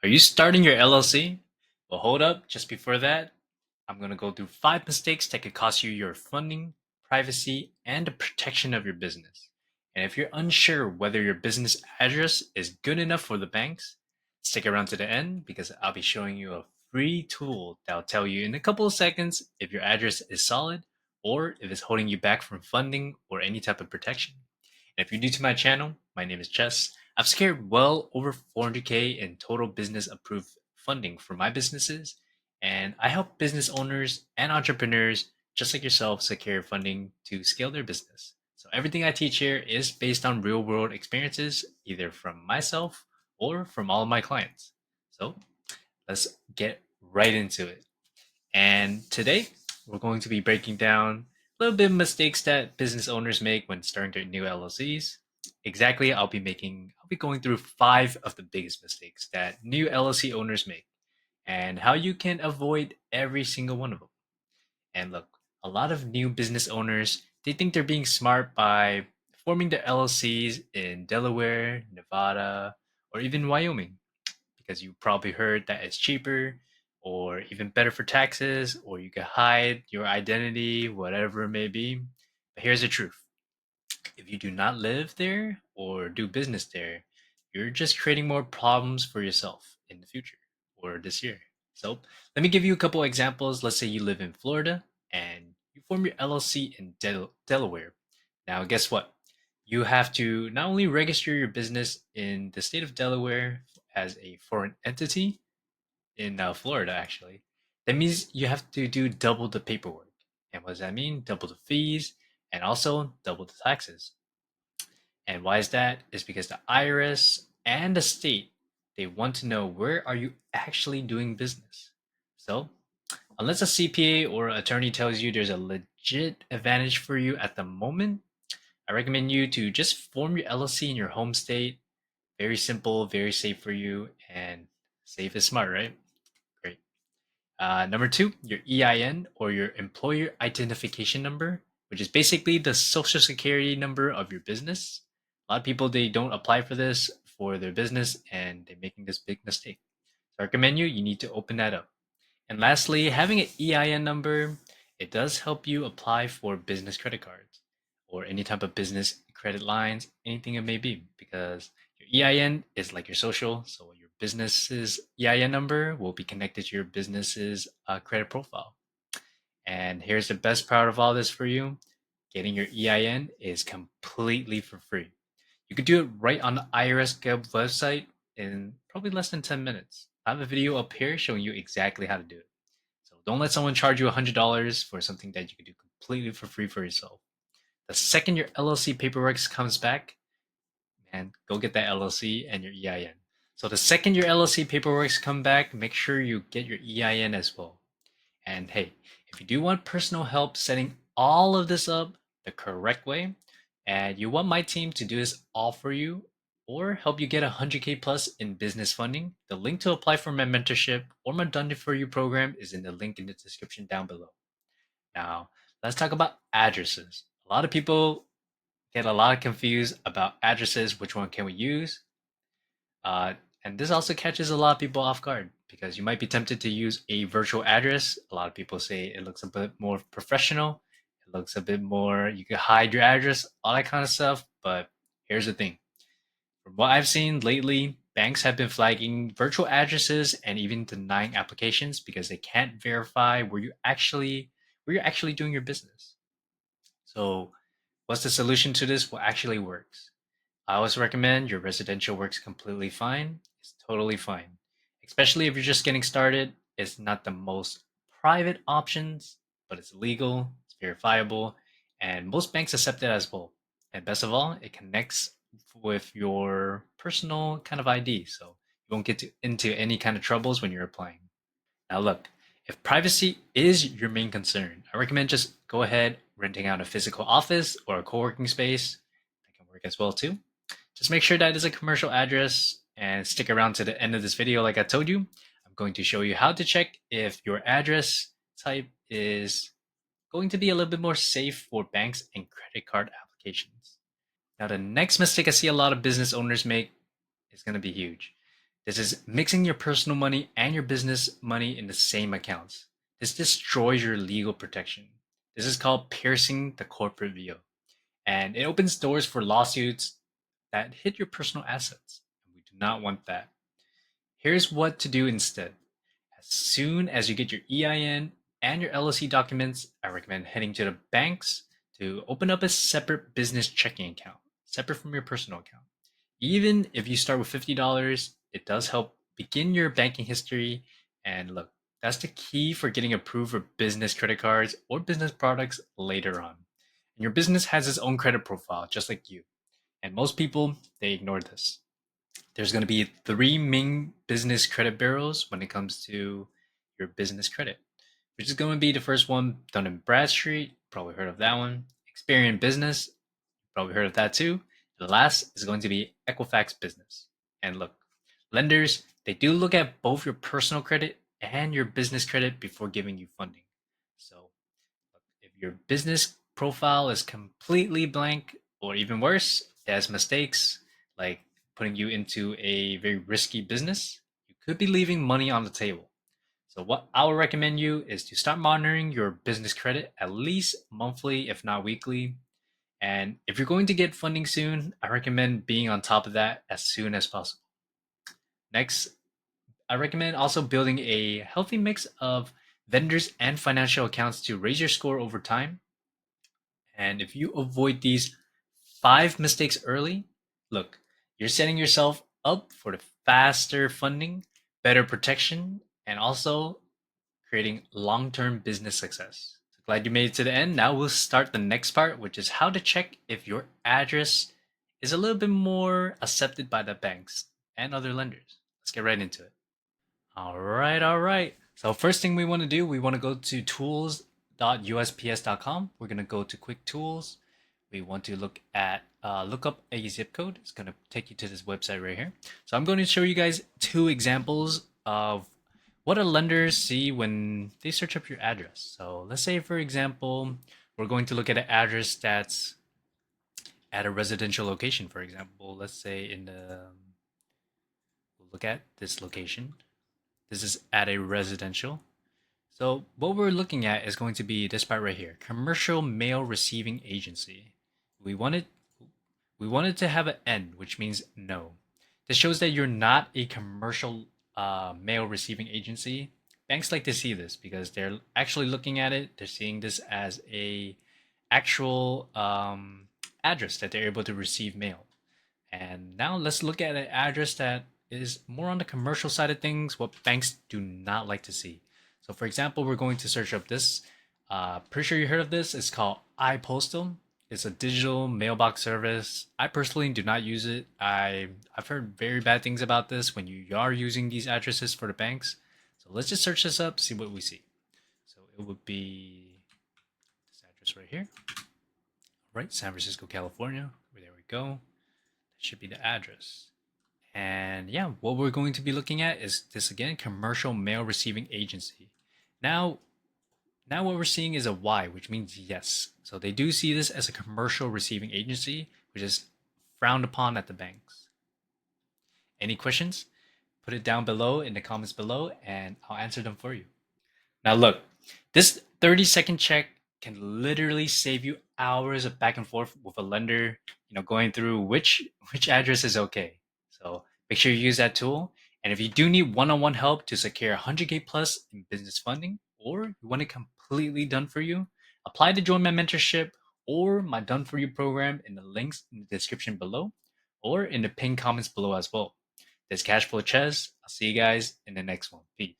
Are you starting your LLC? Well, hold up. Just before that, I'm going to go through 5 mistakes that could cost you your funding, privacy, and the protection of your business. And if you're unsure whether your business address is good enough for the banks, stick around to the end because I'll be showing you a free tool that'll tell you in a couple of seconds if your address is solid or if it's holding you back from funding or any type of protection. And if you're new to my channel, my name is Chess. I've secured well over 400K in total business approved funding for my businesses, and I help business owners and entrepreneurs just like yourself secure funding to scale their business. So everything I teach here is based on real world experiences, either from myself or from all of my clients. So let's get right into it. And today we're going to be breaking down a little bit of mistakes that business owners make when starting their new LLCs. Exactly, I'll be going through 5 of the biggest mistakes that new LLC owners make and how you can avoid every single one of them. And look, a lot of new business owners, they think they're being smart by forming their LLCs in Delaware, Nevada, or even Wyoming because you probably heard that it's cheaper or even better for taxes, or you can hide your identity, whatever it may be. But here's the truth: if you do not live there or do business there, you're just creating more problems for yourself in the future or this year. So, let me give you a couple examples. Let's say you live in Florida and you form your LLC in Delaware. Now, guess what? You have to not only register your business in the state of Delaware as a foreign entity in Florida, actually. That means you have to do double the paperwork. And what does that mean? Double the fees and also double the taxes. And why is that? Is because the IRS and the state, they want to know where are you actually doing business. So, unless a CPA or attorney tells you there's a legit advantage for you at the moment, I recommend you to just form your LLC in your home state. Very simple, very safe for you, and safe is smart, right? Great. Number two, your EIN or your employer identification number, which is basically the social security number of your business. A lot of people they don't apply for this for their business and they're making this big mistake. So I recommend you need to open that up. And lastly, having an EIN number, it does help you apply for business credit cards or any type of business credit lines, anything it may be, because your EIN is like your social. So your business's EIN number will be connected to your business's credit profile. And here's the best part of all this for you: getting your EIN is completely for free. You could do it right on the IRS Gov website in probably less than 10 minutes. I have a video up here showing you exactly how to do it. So don't let someone charge you $100 for something that you can do completely for free for yourself. The second your LLC paperwork comes back, man, go get that LLC and your EIN. So the second your LLC paperwork come back, make sure you get your EIN as well. And hey, if you do want personal help setting all of this up the correct way, and you want my team to do this all for you, or help you get 100K plus in business funding, the link to apply for my mentorship or my Done It For You program is in the link in the description down below. Now, let's talk about addresses. A lot of people get a lot confused about addresses. Which one can we use? Uh, and this also catches a lot of people off guard because you might be tempted to use a virtual address. A lot of people say it looks a bit more professional. It looks a bit more, you can hide your address, all that kind of stuff. But here's the thing: from what I've seen lately, banks have been flagging virtual addresses and even denying applications because they can't verify where you're actually doing your business. So, what's the solution to this? What actually works? I always recommend your residential works completely fine. It's totally fine. Especially if you're just getting started. It's not the most private options, but it's legal, it's verifiable, and most banks accept it as well. And best of all, it connects with your personal kind of ID, so you won't into any kind of troubles when you're applying. Now, look, if privacy is your main concern, I recommend just go ahead renting out a physical office or a co-working space. That can work as well too. Just make sure that is a commercial address and stick around to the end of this video. Like I told you, I'm going to show you how to check if your address type is going to be a little bit more safe for banks and credit card applications. Now, the next mistake I see a lot of business owners make is going to be huge. This is mixing your personal money and your business money in the same accounts. This destroys your legal protection. This is called piercing the corporate veil, and it opens doors for lawsuits that hit your personal assets. We do not want that. Here's what to do instead. As soon as you get your EIN and your LLC documents, I recommend heading to the banks to open up a separate business checking account, separate from your personal account. Even if you start with $50, it does help begin your banking history. And look, that's the key for getting approved for business credit cards or business products later on. And your business has its own credit profile, just like you. And most people, they ignore this. There's going to be three main business credit bureaus when it comes to your business credit, which is going to be the first one, Dun& Bradstreet, probably heard of that one. Experian Business, probably heard of that too. The last is going to be Equifax Business. And look, lenders, they do look at both your personal credit and your business credit before giving you funding. So if your business profile is completely blank, or even worse, it has mistakes like putting you into a very risky business, you could be leaving money on the table. So, what I would recommend you is to start monitoring your business credit at least monthly, if not weekly. And if you're going to get funding soon, I recommend being on top of that as soon as possible. Next, I recommend also building a healthy mix of vendors and financial accounts to raise your score over time. And if you avoid these five mistakes early, look, you're setting yourself up for the faster funding, better protection, and also creating long term business success. So glad you made it to the end. Now we'll start the next part, which is how to check if your address is a little bit more accepted by the banks and other lenders. Let's get right into it. All right, all right. So first thing we want to do, we want to go to tools.usps.com. We're going to go to quick tools. We want to look up a zip code. It's going to take you to this website right here. So I'm going to show you guys two examples of what a lender see when they search up your address. So let's say, for example, we're going to look at an address that's at a residential location, for example. Let's say we'll look at this location. This is at a residential. So what we're looking at is going to be this part right here, commercial mail receiving agency. We wanted we wanted to have an N, which means no. This shows that you're not a commercial mail receiving agency. Banks like to see this because they're actually looking at it. They're seeing this as a actual address that they're able to receive mail. And now let's look at an address that is more on the commercial side of things, what banks do not like to see. So for example, we're going to search up this. Pretty sure you heard of this. It's called iPostal. It's a digital mailbox service. I personally do not use it. I've heard very bad things about this when you are using these addresses for the banks. So let's just search this up, see what we see. So it would be this address right here. Right, San Francisco, California. There we go. That should be the address. And yeah, what we're going to be looking at is this again, commercial mail receiving agency. Now, now what we're seeing is a Y, which means yes. So they do see this as a commercial receiving agency, which is frowned upon at the banks. Any questions? Put it down below in the comments below and I'll answer them for you. Now look, this 30-second check can literally save you hours of back and forth with a lender, going through which address is okay. So make sure you use that tool. And if you do need one-on-one help to secure 100K plus in business funding, or you want it completely done for you, apply to join my mentorship or my Done For You program in the links in the description below, or in the pinned comments below as well. This is CashflowChes. I'll see you guys in the next one. Peace.